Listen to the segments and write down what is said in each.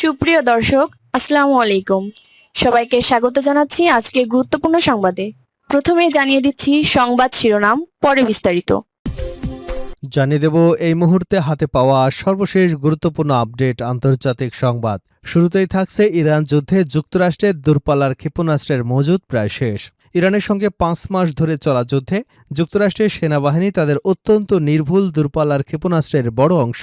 সুপ্রিয় দর্শক, আসসালামু আলাইকুম। সবাইকে স্বাগত জানাচ্ছি আজকের গুরুত্বপূর্ণ সংবাদে। প্রথমে জানিয়ে দিচ্ছি সংবাদ শিরোনাম, পরে বিস্তারিত। জানিয়ে দেব এই মুহূর্তে হাতে পাওয়া সর্বশেষ গুরুত্বপূর্ণ আপডেট আন্তর্জাতিক সংবাদ। শুরুতেই থাকছে ইরান যুদ্ধে যুক্তরাষ্ট্রের দূরপাল্লার ক্ষেপণাস্ত্রের মজুদ প্রায় শেষ। ইরানের সঙ্গে 5 মাস ধরে চলা যুদ্ধে যুক্তরাষ্ট্রের সেনাবাহিনী তাদের অত্যন্ত নির্ভুল দূরপাল্লার ক্ষেপণাস্ত্রের বড় অংশ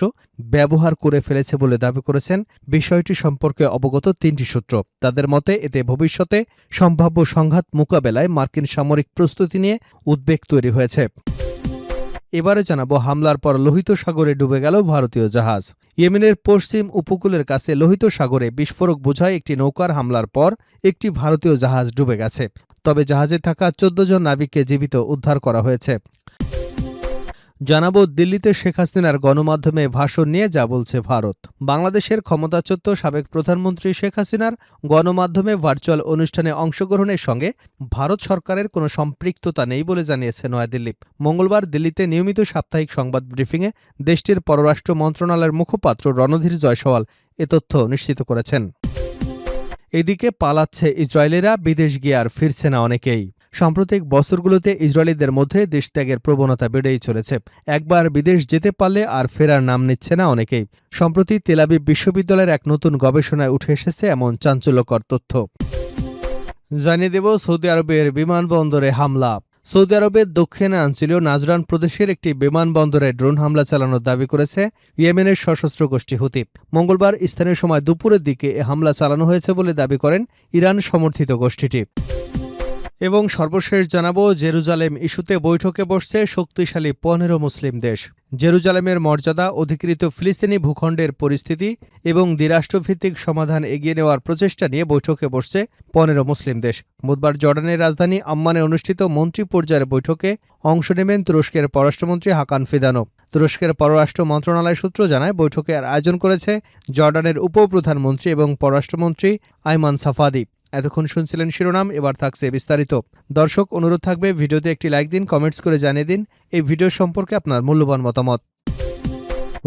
ব্যবহার করে ফেলেছে বলে দাবি করেছেন বিষয়টি সম্পর্কে অবগত 3টি সূত্র। তাদের মতে এতে ভবিষ্যতে সম্ভাব্য সংঘাত মোকাবেলায় মার্কিন সামরিক প্রস্তুতি নিয়ে উদ্বেগ তৈরি হয়েছে। এবারে জানাবো হামলার পর লোহিত সাগরে ডুবে গেল ভারতীয় জাহাজ। ইয়েমেনের পশ্চিম উপকূলের কাছে লোহিত সাগরে বিস্ফোরক বোঝাই একটি নৌকার হামলার পর একটি ভারতীয় জাহাজ ডুবে গেছে। তবে জাহাজে থাকা 14 জন নাবিককে জীবিত উদ্ধার করা হয়েছে। জানাবো দিল্লিতে শেখ হাসিনার গণমাধ্যমে ভাষণ নিয়ে যা বলছে ভারত। বাংলাদেশের ক্ষমতাচ্যুত সাবেক প্রধানমন্ত্রী শেখ হাসিনার গণমাধ্যমে ভার্চুয়াল অনুষ্ঠানে অংশগ্রহণের সঙ্গে ভারত সরকারের কোনো সম্পৃক্ততা নেই বলে জানিয়েছে নয়াদিল্লি। মঙ্গলবার দিল্লিতে নিয়মিত সাপ্তাহিক সংবাদ ব্রিফিংয়ে দেশটির পররাষ্ট্র মন্ত্রণালয়ের মুখপাত্র রণধীর জয়সওয়াল এ তথ্য নিশ্চিত করেছেন। এদিকে পালাচ্ছে ইসরায়েলিরা, বিদেশ গিয়ে আর ফিরছে না অনেকেই। সাম্প্রতিক বছরগুলোতে ইসরায়েলিদের মধ্যে দেশত্যাগের প্রবণতা বেড়েই চলেছে। একবার বিদেশ যেতে পারলে আর ফেরার নাম নিচ্ছে না অনেকেই। সম্প্রতি তেল আবিব বিশ্ববিদ্যালয়ের এক নতুন গবেষণায় উঠে এসেছে এমন চাঞ্চল্যকর তথ্য। জানিয়ে দেব সৌদি আরবের বিমানবন্দরে হামলা। সৌদি আরবের দক্ষিণাঞ্চলীয় নাজরান প্রদেশের একটি বিমানবন্দরে ড্রোন হামলা চালানোর দাবি করেছে ইয়েমেনের সশস্ত্র গোষ্ঠী হুতি। মঙ্গলবার স্থানীয় সময় দুপুরের দিকে এ হামলা চালানো হয়েছে বলে দাবি করেন ইরান সমর্থিত গোষ্ঠীটি। এবং সর্বশেষ জানাবো জেরুজালেম ইস্যুতে বৈঠকে বসছে শক্তিশালী 15 মুসলিম দেশ। জেরুজালেমের মর্যাদা, অধিকৃত ফিলিস্তিনি ভূখণ্ডের পরিস্থিতি এবং দ্বিরাষ্ট্রভিত্তিক সমাধান এগিয়ে নেওয়ার প্রচেষ্টা নিয়ে বৈঠকে বসছে 15 মুসলিম দেশ। বুধবার জর্ডানের রাজধানী আম্মানে অনুষ্ঠিত মন্ত্রী পর্যায়ের বৈঠকে অংশ নেবেন তুরস্কের পররাষ্ট্রমন্ত্রী হাকান ফিদানো। তুরস্কের পররাষ্ট্র মন্ত্রণালয় সূত্র জানায় বৈঠকের আয়োজন করেছে জর্ডানের উপপ্রধানমন্ত্রী এবং পররাষ্ট্রমন্ত্রী আইমান সাফাদি। এতক্ষণ শুনছিলেন শিরোনাম, এবার থাকছে বিস্তারিত। দর্শক, অনুরোধ থাকবে ভিডিওতে একটি লাইক দিন, কমেন্টস করে জানিয়ে দিন এই ভিডিও সম্পর্কে আপনার মূল্যবান মতামত।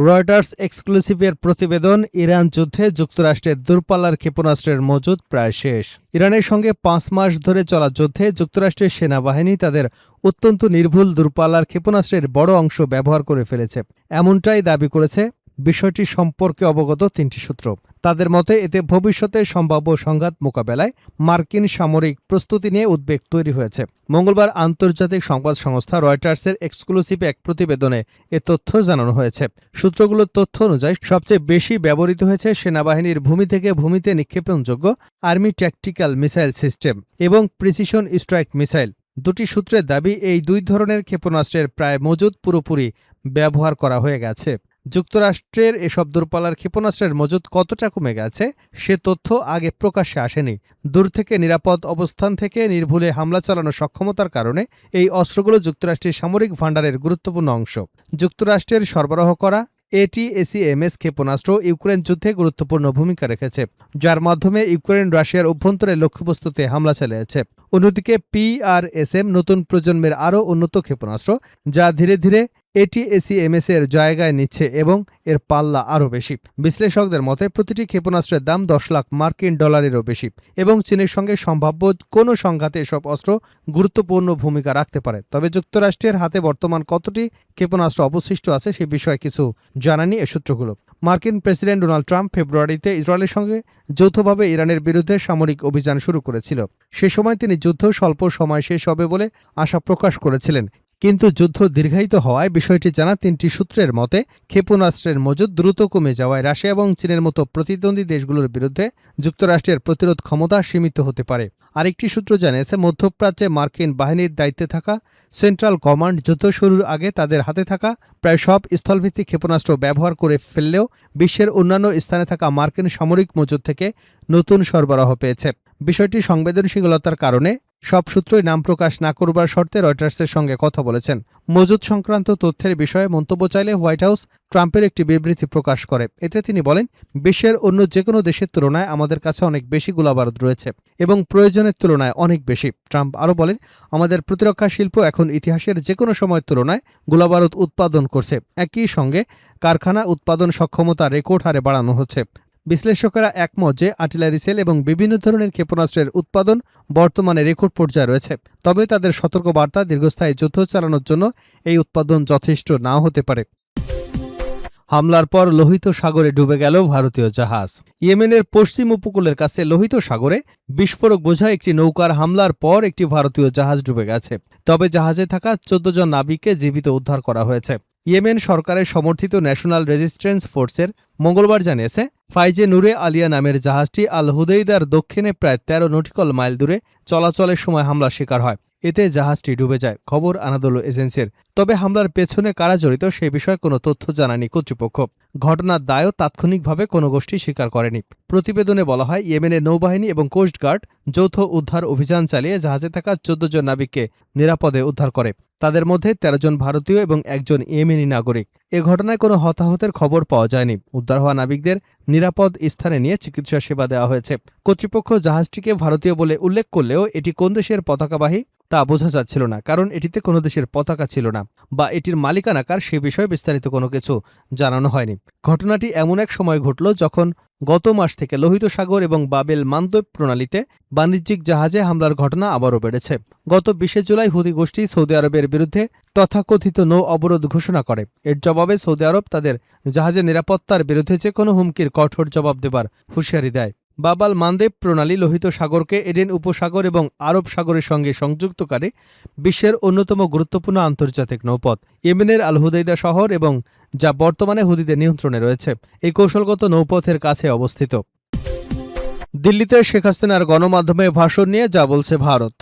রয়টার্স এক্সক্লুসিভের প্রতিবেদন, ইরান যুদ্ধে যুক্তরাষ্ট্রের দূরপাল্লার ক্ষেপণাস্ত্রের মজুদ প্রায় শেষ। ইরানের সঙ্গে 5 মাস ধরে চলা যুদ্ধে যুক্তরাষ্ট্রের সেনাবাহিনী তাদের অত্যন্ত নির্ভুল দূরপাল্লার ক্ষেপণাস্ত্রের বড় অংশ ব্যবহার করে ফেলেছে, এমনটাই দাবি করেছে বিষয়টি সম্পর্কে অবগত 3টি সূত্র। তাদের মতে এতে ভবিষ্যতে সম্ভাব্য সংঘাত মোকাবেলায় মার্কিন সামরিক প্রস্তুতি নিয়ে উদ্বেগ তৈরি হয়েছে। মঙ্গলবার আন্তর্জাতিক সংবাদ সংস্থা রয়টার্সের এক্সক্লুসিভ এক প্রতিবেদনে এ তথ্য জানানো হয়েছে। সূত্রগুলোর তথ্য অনুযায়ী সবচেয়ে বেশি ব্যবহৃত হয়েছে সেনাবাহিনীর ভূমি থেকে ভূমিতে নিক্ষেপণযোগ্য আর্মি ট্যাকটিক্যাল মিসাইল সিস্টেম এবং প্রিসিশন স্ট্রাইক মিসাইল। দুটি সূত্রের দাবি এই দুই ধরনের ক্ষেপণাস্ত্রের প্রায় মজুদ পুরোপুরি ব্যবহার করা হয়ে গেছে। যুক্তরাষ্ট্রের এসব দূরপাল্লার ক্ষেপণাস্ত্রের মজুদ কতটা কমে গেছে সে তথ্য আগে প্রকাশ্যে আসেনি। দূর থেকে নিরাপদ অবস্থান থেকে নির্ভুলে হামলা চালানোর সক্ষমতার কারণে এই অস্ত্রগুলো যুক্তরাষ্ট্রের সামরিক ভাণ্ডারের গুরুত্বপূর্ণ অংশ। যুক্তরাষ্ট্রের সরবরাহ করা ATACMS ক্ষেপণাস্ত্র ইউক্রেন যুদ্ধে গুরুত্বপূর্ণ ভূমিকা রেখেছে, যার মাধ্যমে ইউক্রেন রাশিয়ার অভ্যন্তরে লক্ষ্যবস্তুতে হামলা চালিয়েছে। অন্যদিকে PRSM নতুন প্রজন্মের আরও উন্নত ক্ষেপণাস্ত্র, যা ধীরে ধীরে ATACMS এর জায়গায় নিচ্ছে এবং এর পাল্লা আরও বেশি। বিশ্লেষকদের মতে প্রতিটি ক্ষেপণাস্ত্রের দাম 10 লাখ মার্কিন ডলারেরও বেশি এবং চীনের সঙ্গে সম্ভাব্য কোনো সংঘাতে এসব অস্ত্র গুরুত্বপূর্ণ ভূমিকা রাখতে পারে। তবে যুক্তরাষ্ট্রের হাতে বর্তমান কতটি ক্ষেপণাস্ত্র অবশিষ্ট আছে সে বিষয়ে কিছু জানানি এ সূত্রগুলো। মার্কিন প্রেসিডেন্ট ডোনাল্ড ট্রাম্প ফেব্রুয়ারিতে ইসরায়েলের সঙ্গে যৌথভাবে ইরানের বিরুদ্ধে সামরিক অভিযান শুরু করেছিল। সে সময় তিনি যুদ্ধ স্বল্প সময় শেষ হবে বলে আশা প্রকাশ করেছিলেন, কিন্তু যুদ্ধ দীর্ঘায়িত হওয়ায় বিষয়টি জানা 3টি সূত্রের মতে ক্ষেপণাস্ত্রের মজুদ দ্রুত কমে যাওয়ায় রাশিয়া এবং চীনের মতো প্রতিদ্বন্দ্বী দেশগুলোর বিরুদ্ধে যুক্তরাষ্ট্রের প্রতিরোধ ক্ষমতা সীমিত হতে পারে। আরেকটি সূত্র জানিয়েছে মধ্যপ্রাচ্যে মার্কিন বাহিনীর দায়িত্বে থাকা সেন্ট্রাল কমান্ড যুদ্ধ শুরুর আগে তাদের হাতে থাকা প্রায় সব স্থলভিত্তিক ক্ষেপণাস্ত্র ব্যবহার করে ফেললেও বিশ্বের অন্যান্য স্থানে থাকা মার্কিন সামরিক মজুদ থেকে নতুন সরবরাহ পেয়েছে। বিষয়টি সংবেদনশীলতার কারণে সব সূত্রই নাম প্রকাশ না করবার শর্তে রয়টার্সের সঙ্গে কথা বলেছেন। মজুদ সংক্রান্ত তথ্যের বিষয়ে মন্তব্য চাইলে হোয়াইট হাউস ট্রাম্পের একটি বিবৃতি প্রকাশ করে। এতে তিনি বলেন, বিশ্বের অন্য যে কোনো দেশের তুলনায় আমাদের কাছে অনেক বেশি গোলাবারুদ রয়েছে এবং প্রয়োজনের তুলনায় অনেক বেশি। ট্রাম্প আরও বলেন, আমাদের প্রতিরক্ষা শিল্প এখন ইতিহাসের যে কোনো সময়ের তুলনায় গোলাবারুদ উৎপাদন করছে। একই সঙ্গে কারখানা উৎপাদন সক্ষমতা রেকর্ড হারে বাড়ানো হচ্ছে। বিশ্লেষকেরা একমত যে আর্টিলারি সেল এবং বিভিন্ন ধরনের ক্ষেপণাস্ত্রের উৎপাদন বর্তমানে রেকর্ড পর্যায়ে রয়েছে, তবে তাদের সতর্কবার্তা দীর্ঘস্থায়ী যুদ্ধ চালানোর জন্য এই উৎপাদন যথেষ্ট নাও হতে পারে। হামলার পর লোহিত সাগরে ডুবে গেল ভারতীয় জাহাজ। ইয়েমেনের পশ্চিম উপকূলের কাছে লোহিত সাগরে বিস্ফোরক বোঝা একটি নৌকার হামলার পর একটি ভারতীয় জাহাজ ডুবে গেছে, তবে জাহাজে থাকা ১৪ জন নাবিককে জীবিত উদ্ধার করা হয়েছে। ইয়েমেন সরকারের সমর্থিত ন্যাশনাল রেজিস্ট্যান্স ফোর্সের মঙ্গলবার জানিয়েছে, ফাইজে নুরে আলিয়া নামের জাহাজটি আল হুদেইদার দক্ষিণে প্রায় ১৩ নটিক্যাল মাইল দূরে চলাচলের সময় হামলার শিকার হয়। এতে জাহাজটি ডুবে যায়, খবর আনাদোলু এজেন্সির। তবে হামলার পেছনে কারা জড়িত সে বিষয়ে কোনো তথ্য জানায়নি কর্তৃপক্ষ। ঘটনার দায়ও তাৎক্ষণিকভাবে কোনো গোষ্ঠী স্বীকার করেনি। প্রতিবেদনে বলা হয়, ইয়েমেনের নৌবাহিনী এবং কোস্টগার্ড যৌথ উদ্ধার অভিযান চালিয়ে জাহাজে থাকা ১৪ জন নাবিককে নিরাপদে উদ্ধার করে। তাদের মধ্যে ১৩ জন ভারতীয় এবং একজন ইয়েমেনি নাগরিক। এ ঘটনায় কোনো হতাহতের খবর পাওয়া যায়নি। উদ্ধার হওয়া নাবিকদের নিরাপদ স্থানে নিয়ে চিকিৎসা সেবা দেওয়া হয়েছে। কর্তৃপক্ষ জাহাজটিকে ভারতীয় বলে উল্লেখ করলেও এটি কোন দেশের পতাকাবাহী তা বোঝা যাচ্ছিল না, কারণ এটিতে কোনো দেশের পতাকা ছিল না বা এটির মালিকানা কার সে বিষয়ে বিস্তারিত কোনো কিছু জানানো হয়নি। ঘটনাটি এমন এক সময় ঘটল যখন গত মাস থেকে লোহিত সাগর এবং বাবেল মান্দব প্রণালীতে বাণিজ্যিক জাহাজে হামলার ঘটনা আবারও বেড়েছে। গত ২০ জুলাই হুতি গোষ্ঠী সৌদি আরবের বিরুদ্ধে তথাকথিত নৌ অবরোধ ঘোষণা করে। এর জবাবে সৌদি আরব তাদের জাহাজের নিরাপত্তার বিরুদ্ধে যে কোনো হুমকির কঠোর জবাব দেবার হুঁশিয়ারি দেয়। বাবাল মান্দেব প্রণালী লোহিত সাগরকে এডেন উপসাগর এবং আরব সাগরের সঙ্গে সংযুক্তকারী বিশ্বের অন্যতম গুরুত্বপূর্ণ আন্তর্জাতিক নৌপথ। ইয়েমেনের আল হুদেইদা শহর এবং যা বর্তমানে হুদিদের নিয়ন্ত্রণে রয়েছে এই কৌশলগত নৌপথের কাছে অবস্থিত। দিল্লিতে শেখ হাসিনার গণমাধ্যমে ভাষণ নিয়ে যা বলছে ভারত।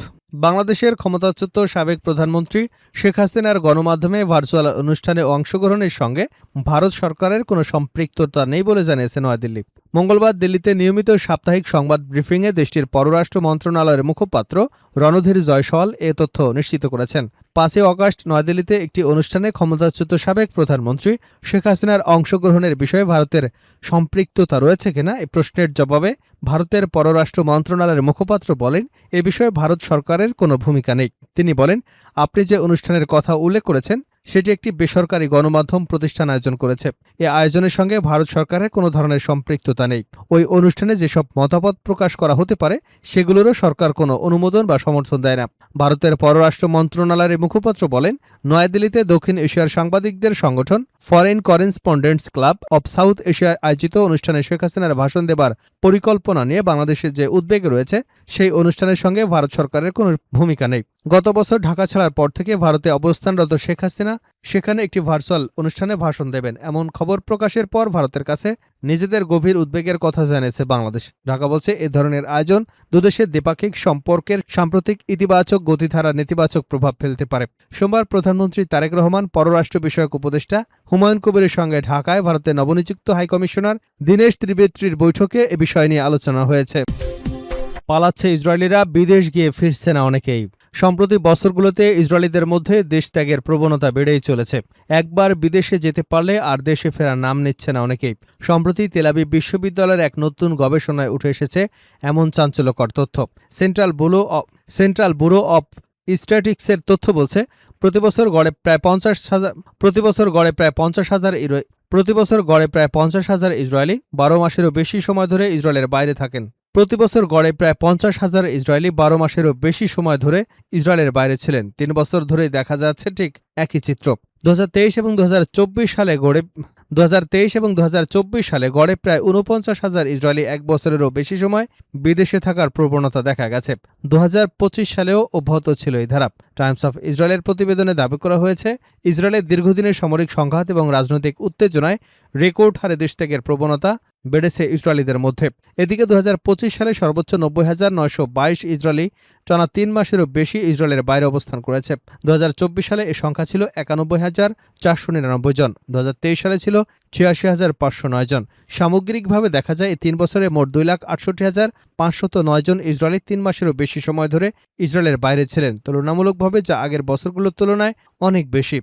বাংলাদেশের ক্ষমতাচ্যুত সাবেক প্রধানমন্ত্রী শেখ হাসিনার গণমাধ্যমে ভার্চুয়াল অনুষ্ঠানে অংশগ্রহণের সঙ্গে ভারত সরকারের কোনো সম্পৃক্ততা নেই বলে জানিয়েছে নয়াদিল্লি। মঙ্গলবার দিল্লিতে নিয়মিত সাপ্তাহিক সংবাদ ব্রিফিংয়ে দেশটির পররাষ্ট্র মন্ত্রণালয়ের মুখপাত্র রণধীর জয়সওয়াল এ তথ্য নিশ্চিত করেছেন। ৫ই অগাস্ট নয়াদিল্লিতে একটি অনুষ্ঠানে ক্ষমতাচ্যুত সাবেক প্রধানমন্ত্রী শেখ হাসিনার অংশগ্রহণের বিষয়ে ভারতের সম্পৃক্ততা রয়েছে কিনা এ প্রশ্নের জবাবে ভারতের পররাষ্ট্র মন্ত্রণালয়ের মুখপাত্র বলেন, এ বিষয়ে ভারত সরকারের কোনো ভূমিকা নেই। তিনি বলেন, আপনি যে অনুষ্ঠানের কথা উল্লেখ করেছেন সেটি একটি বেসরকারি গণমাধ্যম প্রতিষ্ঠান আয়োজন করেছে। এ আয়োজনের সঙ্গে ভারত সরকারের কোনো ধরনের সম্পৃক্ততা নেই। ওই অনুষ্ঠানে যেসব মতামত প্রকাশ করা হতে পারে সেগুলোরও সরকার কোনো অনুমোদন বা সমর্থন দেয় না। ভারতের পররাষ্ট্র মন্ত্রণালয়ের মুখপাত্র বলেন, নয়াদিল্লিতে দক্ষিণ এশিয়ার সাংবাদিকদের সংগঠন foreign correspondents club of south এশিয়ায় আয়োজিত অনুষ্ঠানে শেখ হাসিনার ভাষণ দেবার পরিকল্পনা নিয়ে বাংলাদেশের যে উদ্বেগ রয়েছে সেই অনুষ্ঠানের সঙ্গে ভারত সরকারের কোনো ভূমিকা নেই। গত বছর ঢাকা ছাড়ার পর থেকে ভারতে অবস্থানরত শেখ হাসিনা সেখানে একটি ভার্চুয়াল অনুষ্ঠানে ভাষণ দেবেন এমন খবর প্রকাশের পর ভারতের কাছে নিজেদের গভীর উদ্বেগের কথা জানিয়েছে বাংলাদেশ। ঢাকা বলছে, এ ধরনের আয়োজন দুদেশের দ্বিপাক্ষিক সম্পর্কের সাম্প্রতিক ইতিবাচক গতিধারা নেতিবাচক প্রভাব ফেলতে পারে। সোমবার প্রধানমন্ত্রী তারেক রহমান পররাষ্ট্র বিষয়ক উপদেষ্টা হুমায়ুন কবিরের সঙ্গে ঢাকায় ভারতের নবনিযুক্ত হাইকমিশনার দীনেশ ত্রিবেদীর বৈঠকে এ বিষয় নিয়ে আলোচনা হয়েছে। পালাচ্ছে ইসরায়েলিরা, বিদেশ গিয়ে ফিরছে না অনেকেই। সম্প্রতি বছরগুলোতে ইসরায়েলিদের মধ্যে দেশত্যাগের প্রবণতা বেড়েই চলেছে। একবার বিদেশে যেতে পারলে আর দেশে ফেরার নাম নিচ্ছে না অনেকেই। সম্প্রতি তেল আবিব বিশ্ববিদ্যালয়ের এক নতুন গবেষণায় উঠে এসেছে এমন চাঞ্চল্যকর তথ্য। সেন্ট্রাল ব্যুরো অব স্ট্যাটিস্টিক্সের তথ্য বলছে, প্রতিবছর গড়ে প্রায় ৫০,০০০ ইসরায়েলি ১২ মাসেরও বেশি সময় ধরে ইসরায়েলের বাইরে থাকেন। প্রতিবছর গড়ে প্রায় ৫০,০০০ ইসরায়েলি ১২ মাসেরও বেশি সময় ধরে ইসরায়েলের বাইরে ছিলেন। ৩ বছর ধরেই দেখা যাচ্ছে ঠিক একই চিত্র। ২০২৩ এবং ২০২৪ সালে গড়ে প্রায় ৪৯,০০০ ইসরায়েলি ১ বছরেরও বেশি সময় বিদেশে থাকার প্রবণতা দেখা গেছে। ২০২৫ সালেও অব্যাহত ছিল এই ধারা। টাইমস অফ ইসরায়েলের প্রতিবেদনে দাবি করা হয়েছে, ইসরায়েলের দীর্ঘদিনের সামরিক সংঘাত এবং রাজনৈতিক উত্তেজনায় রেকর্ড হারে দেশত্যাগের প্রবণতা বেড়েছে ইসরায়েলিদের মধ্যে। এদিকে ২০২৫ সালে সর্বোচ্চ ৯০,৯২২ ইসরায়েলি টানা ৩ মাসেরও বেশি ইসরায়েলের বাইরে অবস্থান করেছে। ২০২৪ সালে এ সংখ্যা ছিল ৯১,৪৯৯ জন। ২০২৩ সালে ছিল ৮৬,৫০৯ জন। সামগ্রিকভাবে দেখা যায়, এই ৩ বছরে মোট ২,৬৮,৫০৯ জন ইসরায়েলি ৩ মাসেরও বেশি সময় ধরে ইসরায়েলের বাইরে ছিলেন। তুলনামূলকভাবে যা আগের বছরগুলোর তুলনায় অনেক বেশি।